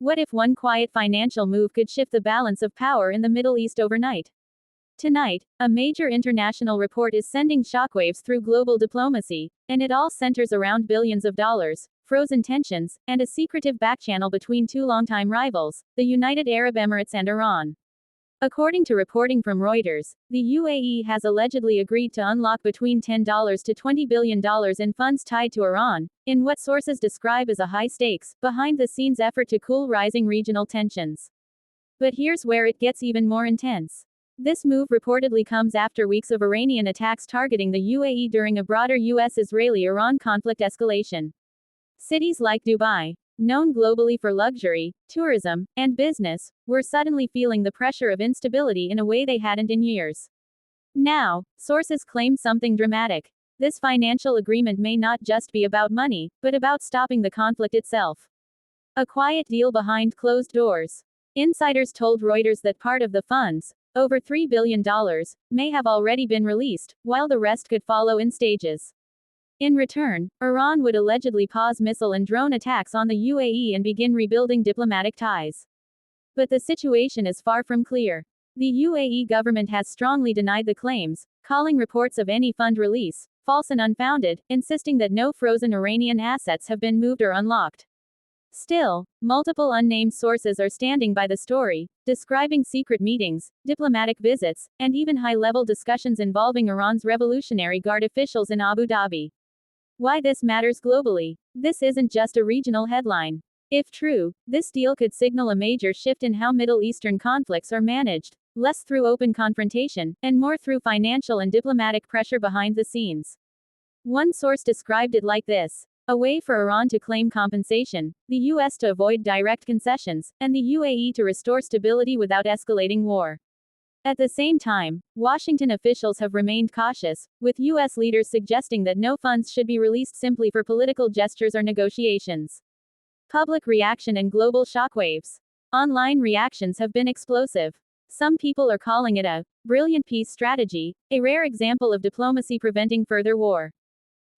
What if one quiet financial move could shift the balance of power in the Middle East overnight? Tonight, a major international report is sending shockwaves through global diplomacy, and it all centers around billions of dollars, frozen tensions, and a secretive backchannel between two longtime rivals, the United Arab Emirates and Iran. According to reporting from Reuters, the UAE has allegedly agreed to unlock between $10 to $20 billion in funds tied to Iran, in what sources describe as a high-stakes, behind-the-scenes effort to cool rising regional tensions. But here's where it gets even more intense. This move reportedly comes after weeks of Iranian attacks targeting the UAE during a broader US-Israeli-Iran conflict escalation. Cities like Dubai, known globally for luxury, tourism, and business, were suddenly feeling the pressure of instability in a way they hadn't in years. Now, sources claim something dramatic. This financial agreement may not just be about money, but about stopping the conflict itself. A quiet deal behind closed doors. Insiders told Reuters that part of the funds, over $3 billion, may have already been released, while the rest could follow in stages. In return, Iran would allegedly pause missile and drone attacks on the UAE and begin rebuilding diplomatic ties. But the situation is far from clear. The UAE government has strongly denied the claims, calling reports of any fund release false and unfounded, insisting that no frozen Iranian assets have been moved or unlocked. Still, multiple unnamed sources are standing by the story, describing secret meetings, diplomatic visits, and even high-level discussions involving Iran's Revolutionary Guard officials in Abu Dhabi. Why this matters globally? This isn't just a regional headline. If true, this deal could signal a major shift in how Middle Eastern conflicts are managed, less through open confrontation, and more through financial and diplomatic pressure behind the scenes. One source described it like this: a way for Iran to claim compensation, the US to avoid direct concessions, and the UAE to restore stability without escalating war. At the same time, Washington officials have remained cautious, with U.S. leaders suggesting that no funds should be released simply for political gestures or negotiations. Public reaction and global shockwaves. Online reactions have been explosive. Some people are calling it a brilliant peace strategy, a rare example of diplomacy preventing further war.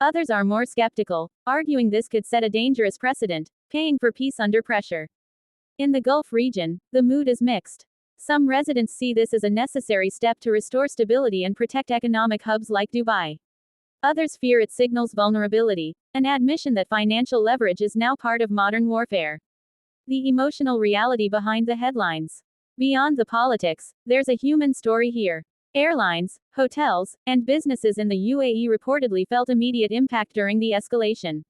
Others are more skeptical, arguing this could set a dangerous precedent, paying for peace under pressure. In the Gulf region, the mood is mixed. Some residents see this as a necessary step to restore stability and protect economic hubs like Dubai. Others fear it signals vulnerability, an admission that financial leverage is now part of modern warfare. The emotional reality behind the headlines. Beyond the politics, there's a human story here. Airlines, hotels, and businesses in the UAE reportedly felt immediate impact during the escalation.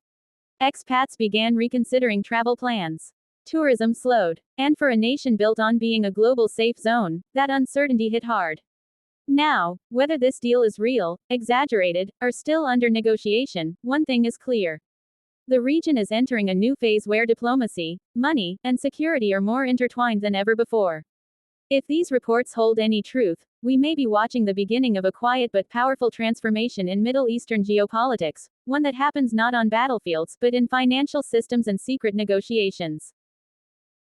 Expats began reconsidering travel plans. Tourism slowed, and for a nation built on being a global safe zone, that uncertainty hit hard. Now, whether this deal is real, exaggerated, or still under negotiation, one thing is clear. The region is entering a new phase where diplomacy, money, and security are more intertwined than ever before. If these reports hold any truth, we may be watching the beginning of a quiet but powerful transformation in Middle Eastern geopolitics, one that happens not on battlefields but in financial systems and secret negotiations.